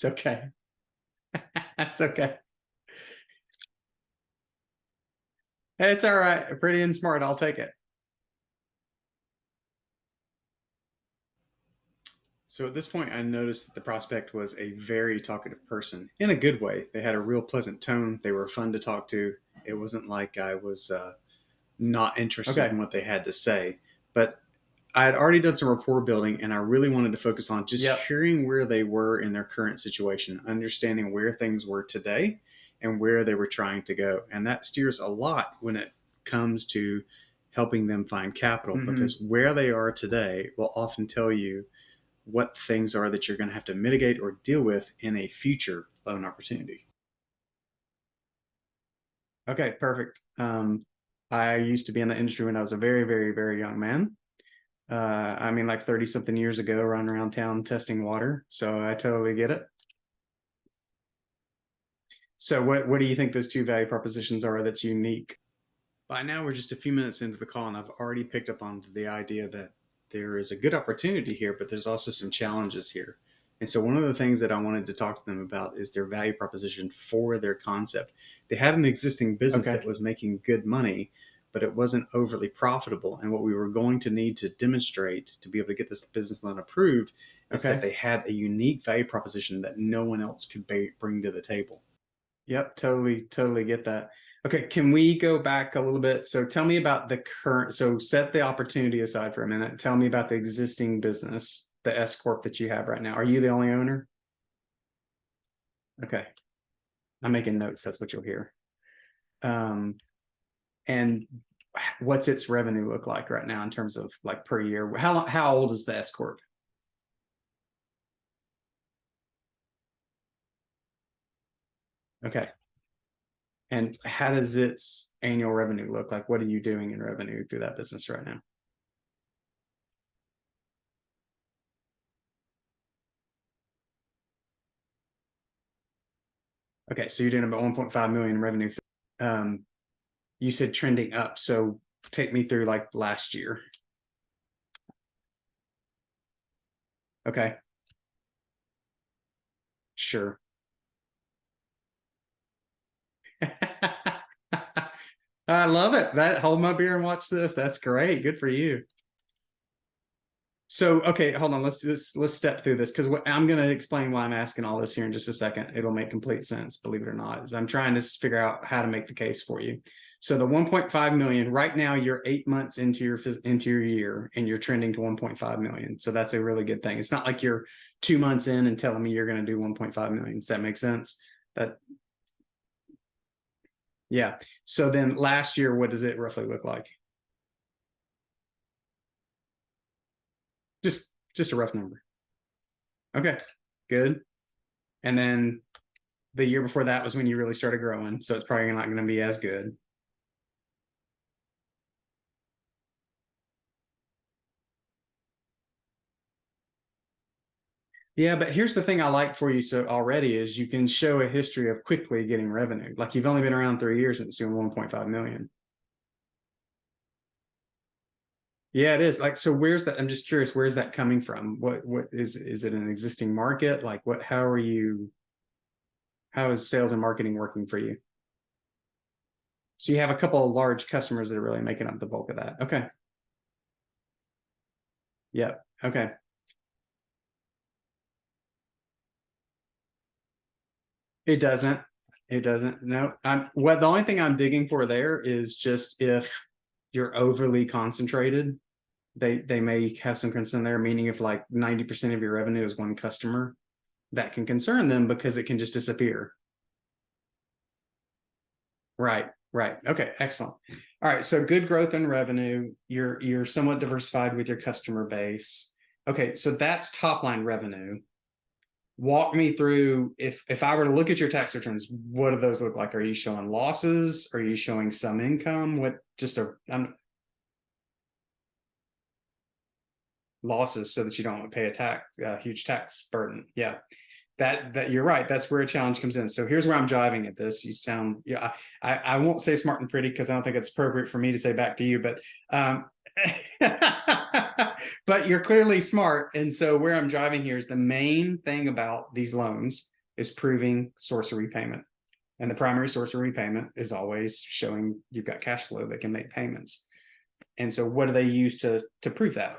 It's okay. That's okay. It's all right. Pretty and smart. I'll take it. So at this point, I noticed that the prospect was a very talkative person in a good way. They had a real pleasant tone. They were fun to talk to. It wasn't like I was not interested in what they had to say. But I had already done some rapport building, and I really wanted to focus on just hearing where they were in their current situation, understanding where things were today and where they were trying to go. And that steers a lot when it comes to helping them find capital, because where they are today will often tell you what things are that you're going to have to mitigate or deal with in a future loan opportunity. Okay, perfect. I used to be in the industry when I was a very, very, very young man. I mean, like 30 something years ago, running around town testing water. So I totally get it. So what do you think those two value propositions are that's unique? By now, we're just a few minutes into the call, and I've already picked up on the idea that there is a good opportunity here, but there's also some challenges here. And so one of the things that I wanted to talk to them about is their value proposition for their concept. They had an existing business that was making good money, but it wasn't overly profitable. And what we were going to need to demonstrate to be able to get this business loan approved is that they had a unique value proposition that no one else could bring to the table. Yep, totally get that. Okay, can we go back a little bit? So tell me about the current, so set the opportunity aside for a minute. Tell me about the existing business, the S Corp that you have right now. Are you the only owner? Okay. I'm making notes. That's what you'll hear. And what's its revenue look like right now in terms of like per year? How old is the S Corp? Okay. And how does its annual revenue look like? What are you doing in revenue through that business right now? Okay, so you're doing about 1.5 million in revenue. You said trending up, so take me through like last year. Okay. Sure. I love it. Hold my beer and watch this. That's great. Good for you. So, okay, hold on. Let's step through this, because I'm going to explain why I'm asking all this here in just a second. It'll make complete sense, believe it or not. As I'm trying to figure out how to make the case for you. So the 1.5 million right now, you're 8 months into your year, and you're trending to 1.5 million. So that's a really good thing. It's not like you're 2 months in and telling me you're going to do 1.5 million. Does that make sense? Yeah. So then last year, what does it roughly look like? Just a rough number. Okay, good. And then the year before that was when you really started growing, so it's probably not going to be as good. Yeah, but here's the thing I like for you so already is you can show a history of quickly getting revenue. Like you've only been around 3 years and it's doing 1.5 million. Yeah, it is. Like, so where's that? I'm just curious, where's that coming from? What is it an existing market? Like how is sales and marketing working for you? So you have a couple of large customers that are really making up the bulk of that. Okay. Yeah. Okay. It doesn't. It doesn't. No. The only thing I'm digging for there is just if you're overly concentrated, they may have some concern there, meaning if like 90% of your revenue is one customer, that can concern them because it can just disappear. Right. Okay, excellent. All right, so good growth in revenue. You're somewhat diversified with your customer base. Okay, so that's top line revenue. Walk me through, if I were to look at your tax returns, what do those look like? Are you showing losses? Are you showing some income? Losses so that you don't pay a huge tax burden. Yeah. That you're right. That's where a challenge comes in. So here's where I'm driving at this. You sound, yeah, I won't say smart and pretty because I don't think it's appropriate for me to say back to you, but but you're clearly smart. And so where I'm driving here is the main thing about these loans is proving source of repayment. And the primary source of repayment is always showing you've got cash flow that can make payments. And so what do they use to prove that?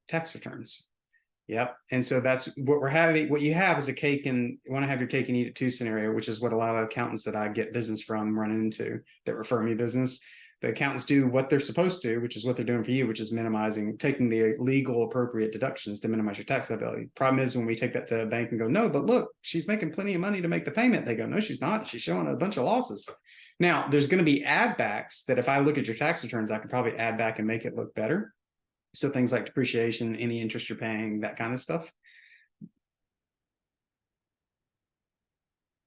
Tax returns. Yep. And so that's what we're having. What you have is a cake and you want to have your cake and eat it too scenario, which is what a lot of accountants that I get business from run into that refer me business. The accountants do what they're supposed to, which is what they're doing for you, which is taking the legal appropriate deductions to minimize your tax liability. Problem is when we take that to the bank and go, no, but look, she's making plenty of money to make the payment. They go, no, she's not. She's showing a bunch of losses. Now, there's going to be add backs that if I look at your tax returns, I could probably add back and make it look better. So things like depreciation, any interest you're paying, that kind of stuff.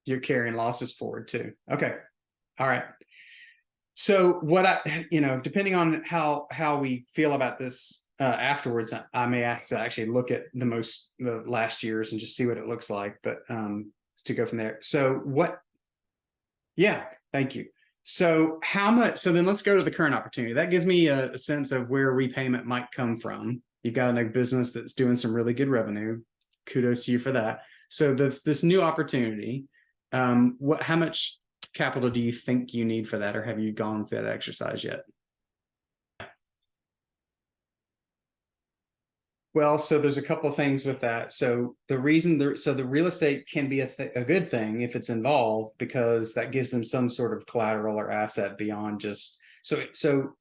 You're carrying losses forward too. Okay. All right. So what depending on how we feel about this afterwards, I may have to actually look at the last years and just see what it looks like, but to go from there. So yeah, thank you. So so then let's go to the current opportunity. That gives me a sense of where repayment might come from. You've got a business that's doing some really good revenue. Kudos to you for that. So this new opportunity, how much capital do you think you need for that, or have you gone through that exercise yet? Well, so there's a couple of things with that. So the real estate can be a good thing if it's involved, because that gives them some sort of collateral or asset beyond just so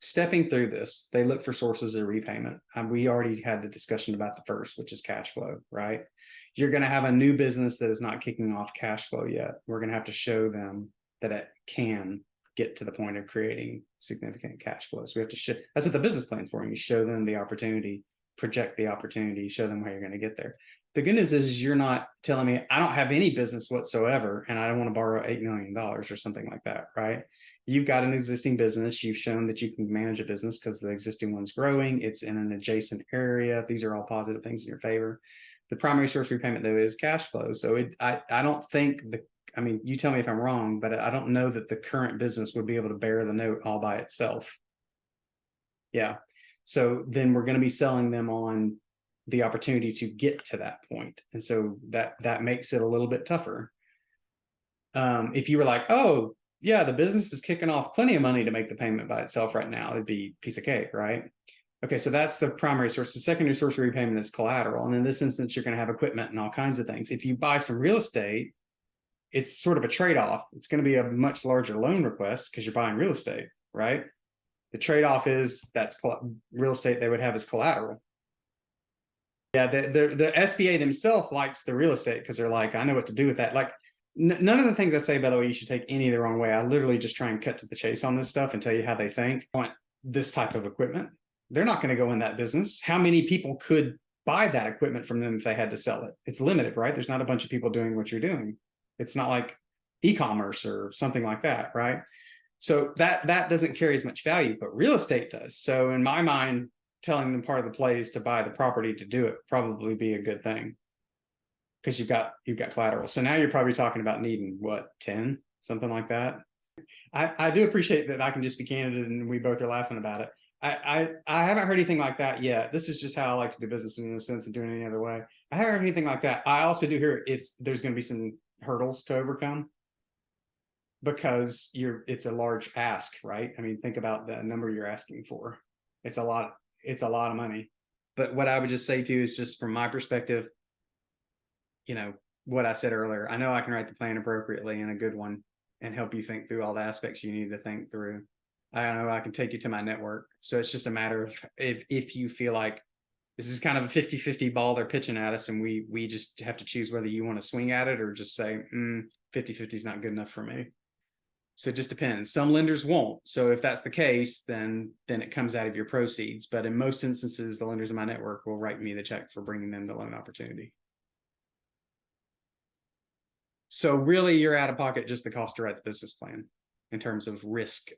stepping through this, they look for sources of repayment. We already had the discussion about the first, which is cash flow, right? You're going to have a new business that is not kicking off cash flow yet. We're going to have to show them that it can get to the point of creating significant cash flows. We have to show, that's what the business plan's for. You show them the opportunity, project the opportunity, show them how you're going to get there. The good news is you're not telling me I don't have any business whatsoever and I don't want to borrow $8 million or something like that, right? You've got an existing business. You've shown that you can manage a business because the existing one's growing. It's in an adjacent area. These are all positive things in your favor. The primary source of repayment, though, is cash flow. So I don't think you tell me if I'm wrong, but I don't know that the current business would be able to bear the note all by itself. Yeah. So then we're going to be selling them on the opportunity to get to that point. And so that makes it a little bit tougher. If you were like, oh, yeah, the business is kicking off plenty of money to make the payment by itself right now, it'd be a piece of cake, right? Okay, so that's the primary source. The secondary source of repayment is collateral. And in this instance, you're going to have equipment and all kinds of things. If you buy some real estate, it's sort of a trade-off. It's going to be a much larger loan request because you're buying real estate, right? The trade-off is that's real estate they would have as collateral. Yeah, the SBA themselves likes the real estate because they're like, I know what to do with that. Like, none of the things I say, by the way, you should take any of the wrong way. I literally just try and cut to the chase on this stuff and tell you how they think. I want this type of equipment. They're not going to go in that business. How many people could buy that equipment from them if they had to sell it? It's limited, right? There's not a bunch of people doing what you're doing. It's not like e-commerce or something like that, right? So that doesn't carry as much value, but real estate does. So in my mind, telling them part of the play is to buy the property to do it probably be a good thing because you've got collateral. So now you're probably talking about needing what, 10, something like that. I do appreciate that I can just be candid and we both are laughing about it. I haven't heard anything like that yet. This is just how I like to do business in the sense of doing it any other way. I haven't heard anything like that. I also do hear there's going to be some hurdles to overcome because it's a large ask, right? I mean, think about the number you're asking for. It's a lot of money. But what I would just say to you is just from my perspective, what I said earlier, I know I can write the plan appropriately and a good one and help you think through all the aspects you need to think through. I know I can take you to my network. So it's just a matter of if you feel like this is kind of a 50-50 ball they're pitching at us and we just have to choose whether you want to swing at it or just say 50-50 is not good enough for me. So it just depends. Some lenders won't. So if that's the case, then it comes out of your proceeds. But in most instances, the lenders in my network will write me the check for bringing them the loan opportunity. So really, you're out of pocket just the cost to write the business plan in terms of risk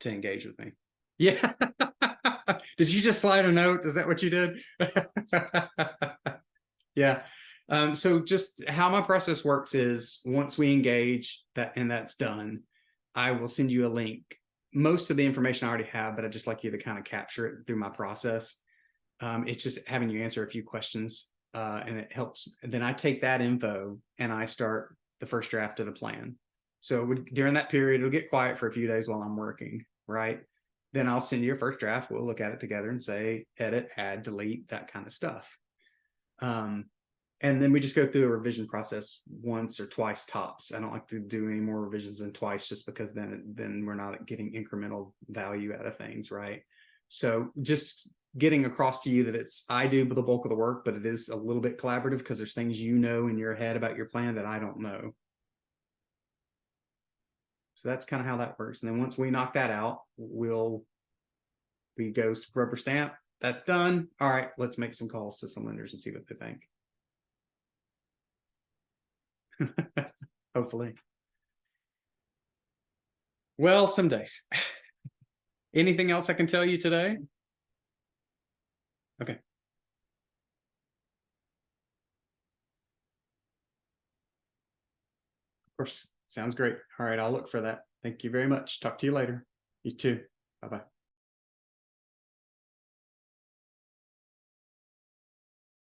to engage with me. Yeah. Did you just slide a note? Is that what you did? Yeah. So just how my process works is once we engage and that's done, I will send you a link. Most of the information I already have, but I'd just like you to kind of capture it through my process. It's just having you answer a few questions. and it helps. Then I take that info and I start the first draft of the plan. So during that period, it'll get quiet for a few days while I'm working, right? Then I'll send you a first draft. We'll look at it together and say edit, add, delete, that kind of stuff. And then we just go through a revision process once or twice tops. I don't like to do any more revisions than twice, just because then we're not getting incremental value out of things, right? So just getting across to you that I do the bulk of the work, but it is a little bit collaborative because there's things in your head about your plan that I don't know. So that's kind of how that works. And then once we knock that out, we go rubber stamp. That's done. All right, let's make some calls to some lenders and see what they think. Hopefully. Well, some days. Anything else I can tell you today? Okay. Of course. Sounds great. All right, I'll look for that. Thank you very much. Talk to you later. You too. Bye-bye.